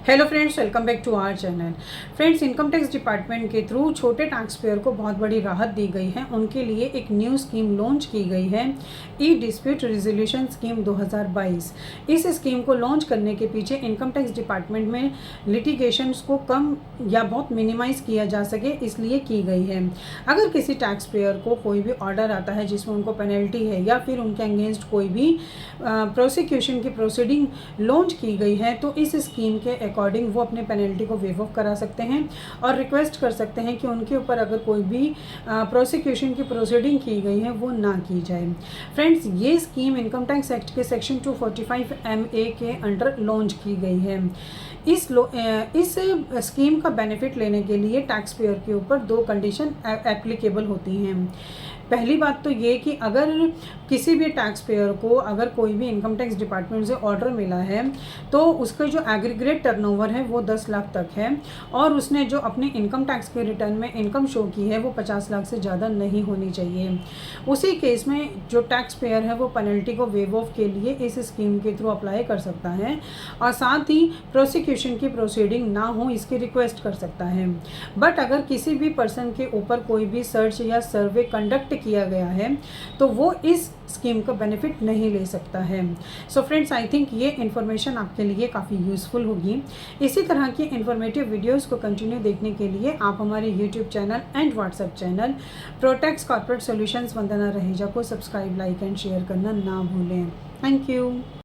Hello friends, welcome back to our channel. Friends, income tax department के through छोटे taxpayer को बहुत बड़ी राहत दी गई है। उनके लिए एक न्यू स्कीम लॉन्च की गई है, ई डिस्प्यूट रिजोल्यूशन स्कीम 2022। इस स्कीम को लॉन्च करने के पीछे इनकम टैक्स डिपार्टमेंट में लिटिगेशंस को कम या बहुत मिनिमाइज़ किया जा सके, इसलिए की गई है। अगर किसी टैक्स पेयर को कोई भी ऑर्डर आता है जिसमें उनको पेनल्टी है या फिर उनके अगेंस्ट कोई भी प्रोसिक्यूशन की प्रोसीडिंग लॉन्च की गई है, तो इस स्कीम के अकॉर्डिंग वो अपने पेनल्टी को वेव ऑफ करा सकते हैं और रिक्वेस्ट कर सकते हैं कि उनके ऊपर अगर कोई भी प्रोसिक्यूशन की प्रोसीडिंग की गई है वो ना की जाए। फ्रेंड्स, ये स्कीम इनकम टैक्स एक्ट के सेक्शन 245 MA के अंडर लॉन्च की गई है। इस स्कीम का बेनिफिट लेने के लिए टैक्स पेयर के ऊपर दो कंडीशन एप्लीकेबल होती हैं। पहली बात तो ये कि अगर किसी भी टैक्स पेयर को अगर कोई भी इनकम टैक्स डिपार्टमेंट से ऑर्डर मिला है तो उसका जो एग्रीगेट टर्नओवर है वो 10 लाख तक है और उसने जो अपने इनकम टैक्स के रिटर्न में इनकम शो की है वो 50 लाख से ज़्यादा नहीं होनी चाहिए। उसी केस में जो टैक्स पेयर है वो पेनल्टी को वेव ऑफ के लिए इस स्कीम के थ्रू अप्लाई कर सकता है और साथ ही प्रोसिक्यूशन की प्रोसीडिंग ना हो इसकी रिक्वेस्ट कर सकता है। बट अगर किसी भी पर्सन के ऊपर कोई भी सर्च या सर्वे कंडक्ट किया गया है तो वो इस स्कीम का बेनिफिट नहीं ले सकता है। सो फ्रेंड्स, आई थिंक ये इन्फॉर्मेशन आपके लिए काफ़ी यूज़फुल होगी। इसी तरह की इन्फॉर्मेटिव वीडियोस को कंटिन्यू देखने के लिए आप हमारे YouTube channel and WhatsApp channel Protex corporate solutions Vandana Raheja को सब्सक्राइब, लाइक एंड शेयर करना ना भूलें। Thank you.